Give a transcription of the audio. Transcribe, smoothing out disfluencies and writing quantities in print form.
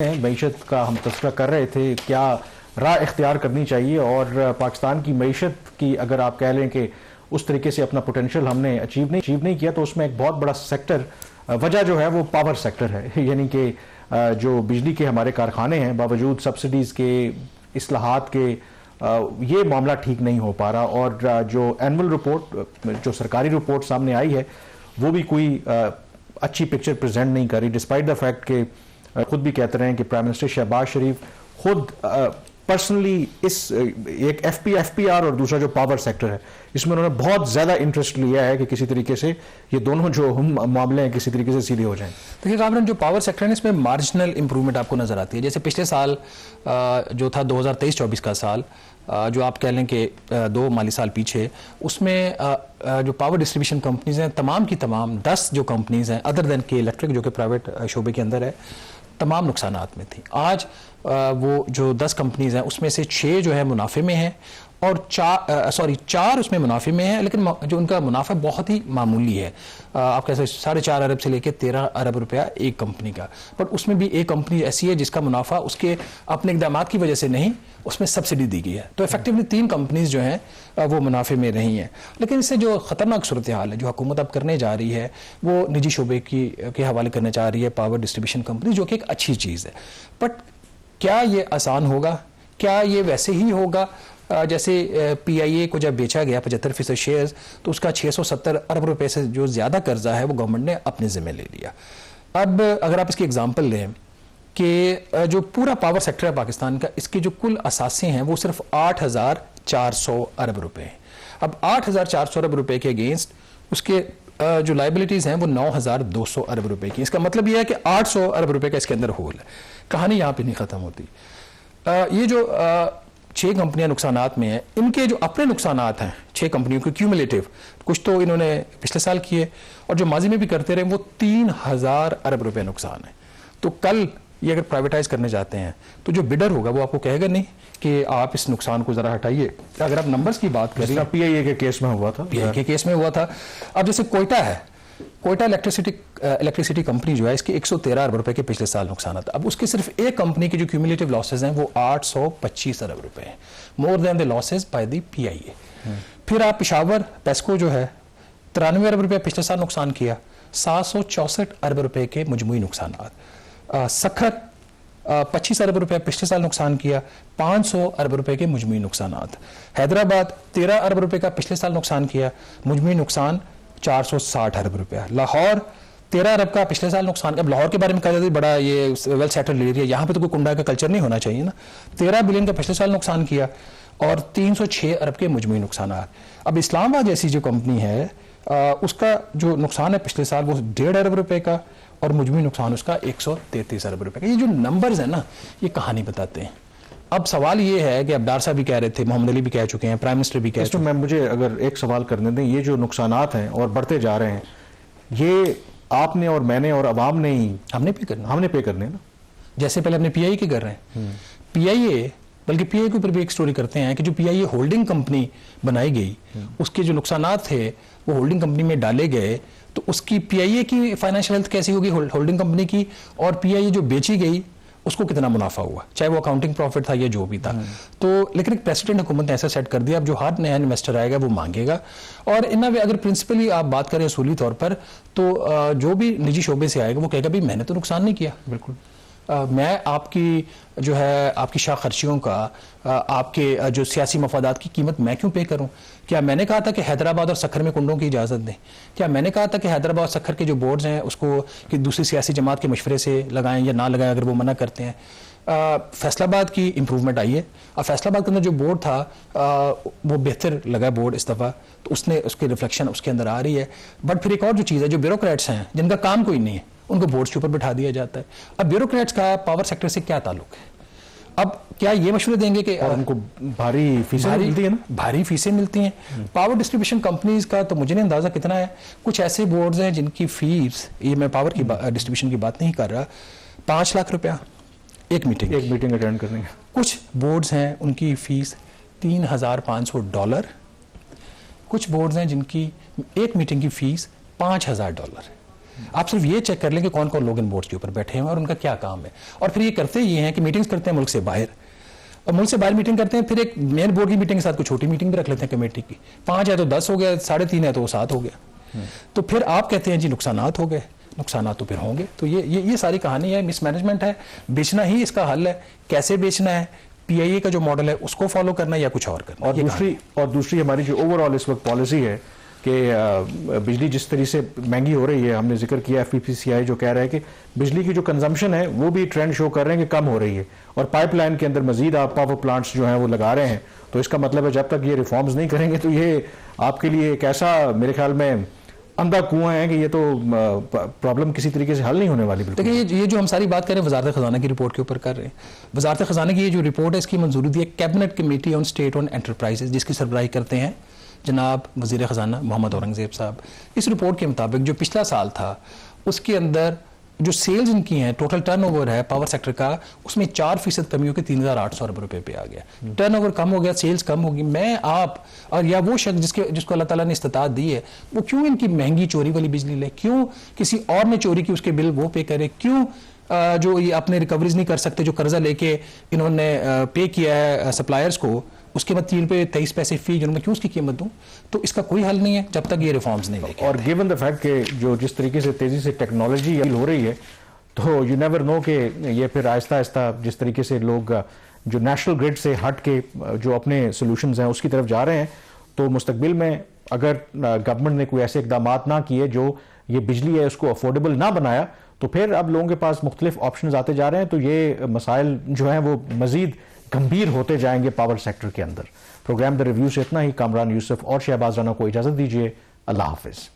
मईशत का हम तस्करा कर रहे थे, क्या राह इख्तियार करनी चाहिए और पाकिस्तान की मईशत की अगर आप कह लें कि उस तरीके से अपना पोटेंशियल हमने अचीव नहीं किया तो उसमें एक बहुत बड़ा सेक्टर वजह जो है वो पावर सेक्टर है। यानी कि जो बिजली के हमारे कारखाने हैं बावजूद सब्सिडीज़ के इस्लाहात के ये मामला ठीक नहीं हो पा रहा और जो एनुअल रिपोर्ट जो सरकारी रिपोर्ट सामने आई है वो भी कोई अच्छी पिक्चर प्रेजेंट नहीं करी, डिस्पाइट द फैक्ट कि खुद भी कहते रहे कि प्राइम मिनिस्टर शहबाज शरीफ खुद पर्सनली इस एक एफपीआर और दूसरा जो पावर सेक्टर है इसमें उन्होंने बहुत ज़्यादा इंटरेस्ट लिया है कि किसी तरीके से ये दोनों जो मामले हैं किसी तरीके से सीधे हो जाएं। देखिए कामरान, जो पावर सेक्टर है इसमें मार्जिनल इंप्रूवमेंट आपको नज़र आती है। जैसे पिछले साल जो था 2023-24 का साल, जो आप कह लें कि 2 माली साल पीछे, उसमें जो पावर डिस्ट्रीब्यूशन कंपनीज हैं तमाम की तमाम 10 जो कंपनीज हैं अदर देन के इलेक्ट्रिक जो कि प्राइवेट शोबे के अंदर है, तमाम नुकसानात में थी। आज वो जो 10 कंपनीज हैं उसमें से 6 जो है मुनाफे में हैं और 4 उसमें मुनाफे में है, लेकिन जो उनका मुनाफा बहुत ही मामूली है। आप कह सकते 4.5 अरब से लेकर 13 अरब रुपया एक कंपनी का, पर उसमें भी एक कंपनी ऐसी है जिसका मुनाफा उसके अपने इक़दाम की वजह से नहीं, उसमें सब्सिडी दी गई है। तो इफेक्टिवली 3 कंपनीज जो हैं वो मुनाफे में रही हैं। लेकिन इससे जो ख़तरनाक सूरत हाल है जो हुकूमत अब करने जा रही है वो निजी शोबे के हवाले करने जा रही है पावर डिस्ट्रीब्यूशन कंपनी, जो कि एक अच्छी चीज़ है। बट क्या ये आसान होगा? क्या ये वैसे ही होगा जैसे PIA को जब बेचा गया 75% शेयर्स, तो उसका 670 अरब रुपए से जो ज़्यादा कर्जा है वो गवर्नमेंट ने अपने ज़िम्मे ले लिया। अब अगर आप इसकी एग्जांपल लें कि जो पूरा पावर सेक्टर है पाकिस्तान का, इसके जो कुल असासे हैं वो सिर्फ 8,400 अरब रुपए हैं। अब 8,400 अरब रुपए के अगेंस्ट उसके जो लाइबिलिटीज़ हैं वो 9,200 अरब रुपए की। इसका मतलब यह है कि 800 अरब रुपए का इसके अंदर होल है। कहानी यहाँ पे नहीं ख़त्म होती। ये जो 6 कंपनियां नुकसानात में हैं, इनके जो अपने नुकसानात हैं 6 कंपनियों के क्यूमुलेटिव, कुछ तो इन्होंने पिछले साल किए और जो माजी में भी करते रहे, वो 3,000 अरब रुपए नुकसान है। तो कल ये अगर प्राइवेटाइज करने जाते हैं तो जो बिडर होगा वो आपको कहेगा नहीं कि आप इस नुकसान को जरा हटाइए। अगर आप नंबर्स की बात करें, PIA के केस में हुआ था, PIA के केस में हुआ था। अब जैसे कोयटा है, कोयटा इलेक्ट्रिसिटी कंपनी जो है, इसके 113 अरब रुपए के पिछले साल नुकसान था। अब उसके सिर्फ एक कंपनी की जो क्यूमुलेटिव लॉसेज हैं वो 825 अरब रुपए हैं, more than the losses by the PIA। फिर आप पेशावर पेस्को जो है 93 अरब रुपए पिछले साल नुकसान किया, 764 अरब रुपए के मजमूई नुकसान। सखर 25 अरब रुपए पिछले साल नुकसान किया, 500 अरब रुपए के मजमूई नुकसान। हैदराबाद 13 अरब रुपए का पिछले साल नुकसान किया, मजमूई नुकसान 460 अरब रुपया। लाहौर 13 अरब का पिछले साल नुकसान। अब लाहौर के बारे में कहा जाता है बड़ा ये वेल सेटल्ड एरिया, यहाँ पे तो कोई कुंडा का कल्चर नहीं होना चाहिए ना। 13 बिलियन का पिछले साल नुकसान किया और 306 अरब के मजमूई नुकसान। अब इस्लामाबाद जैसी जो कंपनी है उसका जो नुकसान है पिछले साल वो 1.5 अरब रुपए का और मजमूई नुकसान उसका 133 अरब रुपए का। ये जो नंबर्स है ना, ये कहानी बताते हैं। अब सवाल ये है कि अब्दार साहब भी कह रहे थे, मोहम्मद अली भी कह चुके हैं, प्राइम मिनिस्टर भी कह चुके हैं। मैं मुझे अगर एक सवाल करने दें, ये जो नुकसानात हैं और बढ़ते जा रहे हैं, ये आपने और मैंने और अवाम ने ही हमने पे करने ना। जैसे पहले अपने PIA के कर रहे हैं, PIA, बल्कि PIA के ऊपर भी एक स्टोरी करते हैं कि जो PIA होल्डिंग कंपनी बनाई गई, उसके जो नुकसानात थे वो होल्डिंग कंपनी में डाले गए, तो उसकी PIA की फाइनेंशियल हेल्थ कैसी होगी होल्डिंग कंपनी की, और PIA जो बेची गई उसको कितना मुनाफा हुआ, चाहे वो अकाउंटिंग प्रॉफिट था या जो भी था। तो लेकिन एक प्रेसिडेंट हुकूमत ने ऐसा सेट कर दिया, अब जो हर नया इन्वेस्टर आएगा वो मांगेगा। और इन वे अगर प्रिंसिपली आप बात करें असूली तौर पर, तो जो भी निजी शोबे से आएगा वो कहेगा भाई मैंने तो नुकसान नहीं किया, बिल्कुल मैं आपकी जो है आपकी शाह खर्चियों का आपके जो सियासी मफादात की कीमत मैं क्यों पे करूं? क्या मैंने कहा था कि हैदराबाद और सखर में कुंडों की इजाज़त दें? क्या मैंने कहा था कि हैदराबाद और सखर के जो बोर्ड्स हैं उसको कि दूसरी सियासी जमात के मशवरे से लगाएं या ना लगाएं अगर वो मना करते हैं? फैसलाबाद की इंप्रूवमेंट आई है। अब फैसलाबाद के अंदर जो बोर्ड था वो बेहतर लगा बोर्ड इस दफ़ा, तो उसने उसकी रिफ्लेक्शन उसके अंदर आ रही है। बट फिर एक और जो चीज़ है, जो ब्यूरोक्रेट्स हैं जिनका काम कोई नहीं है उनको बोर्ड्स के ऊपर बिठा दिया जाता है। अब ब्यूरोक्रेट्स का पावर सेक्टर से क्या ताल्लुक है? अब क्या ये मशवरे देंगे कि उनको भारी फीसें मिलती है ना? भारी फीसें मिलती हैं। पावर डिस्ट्रीब्यूशन कंपनीज का तो मुझे नहीं अंदाजा कितना है। कुछ ऐसे बोर्ड्स हैं जिनकी फीस, ये मैं पावर की डिस्ट्रीब्यूशन की बात नहीं कर रहा, 5 लाख रुपया एक मीटिंग अटेंड करने। कुछ बोर्ड्स हैं उनकी फीस $3,500। कुछ बोर्ड्स हैं जिनकी एक मीटिंग की फीस $5,000। आप सिर्फ ये चेक कर लें कि कौन कौन लोग इन बोर्ड्स के ऊपर बैठे हैं और उनका क्या काम है। और फिर ये करते ये हैं कि मीटिंग्स करते हैं मुल्क से बाहर, और मुल्क से बाहर मीटिंग करते हैं, फिर एक मेन बोर्ड की मीटिंग के साथ कोई छोटी मीटिंग भी रख लेते हैं कमेटी की, 5 है तो 10 हो गया, 3.5 है तो 7 हो गया। तो फिर आप कहते हैं जी नुकसानात हो गए, नुकसानात तो फिर होंगे। तो ये सारी कहानी है, मिसमैनेजमेंट है, बेचना ही इसका हल है। कैसे बेचना है, पीआईए का जो मॉडल है उसको फॉलो करना है या कुछ और करना। और दूसरी हमारी जो ओवरऑल इस वक्त पॉलिसी है कि बिजली जिस तरह से महंगी हो रही है, हमने जिक्र किया एफपीसीआई जो कह रहा है कि बिजली की जो कंजम्पशन है वो भी ट्रेंड शो कर रहे हैं कि कम हो रही है, और पाइपलाइन के अंदर मजीद आप पावर प्लांट्स जो हैं वो लगा रहे हैं। तो इसका मतलब है जब तक ये रिफॉर्म्स नहीं करेंगे तो ये आपके लिए एक ऐसा मेरे ख्याल में अंधा कुआं है कि ये तो प्रॉब्लम किसी तरीके से हल नहीं होने वाली। देखिए ये जो हम सारी बात कर रहे हैं वजारत खजाना की रिपोर्ट के ऊपर कर रहे हैं। वजारत खजाना की ये जो रिपोर्ट है इसकी मंजूरी दी है cabinet committee on state on enterprises, जिसकी सरबराही करते हैं जनाब वजीर खजाना मोहम्मद औरंगजेब साहब। इस रिपोर्ट के मुताबिक जो पिछला साल था उसके अंदर जो सेल्स इनकी हैं, टोटल टर्नओवर है पावर सेक्टर का, उसमें 4% कमी होकर 3,800 अरब रुपए पे आ गया। टर्नओवर कम हो गया, सेल्स कम होगी। मैं आप और या वो शख्स जिसको अल्लाह ताला ने इस्तिताअत दी है वो क्यों इनकी महंगी चोरी वाली बिजली ले, क्यों किसी और ने चोरी की उसके बिल वो पे करे, क्यों जो ये अपने रिकवरीज नहीं कर सकते, जो कर्जा लेके इन्होंने पे किया है सप्लायर्स को, उसके बाद 3 रुपये 23 पैसे फी, जिन्होंने क्यों उसकी कीमत दूं। तो इसका कोई हल नहीं है जब तक ये रिफॉर्म्स नहीं लेके। और गिवन द फैक्ट कि जो जिस तरीके से तेजी से टेक्नोलॉजी हो रही है, तो यू नेवर नो कि ये फिर आहिस्ता आहिस्ता जिस तरीके से लोग जो नेशनल ग्रिड से हट के जो अपने सोल्यूशंस हैं उसकी तरफ जा रहे हैं, तो मुस्तकबिल में अगर गवर्नमेंट ने कोई ऐसे इकदाम ना किए जो ये बिजली है उसको अफोर्डेबल ना बनाया, तो फिर अब लोगों के पास मुख्तलिफ ऑप्शन आते जा रहे हैं। तो ये मसाइल जो हैं वो मजीद गंभीर होते जाएंगे पावर सेक्टर के अंदर। प्रोग्राम द रिव्यू से इतना ही। कामरान यूसुफ और शहबाज राना को इजाजत दीजिए। अल्लाह हाफिज।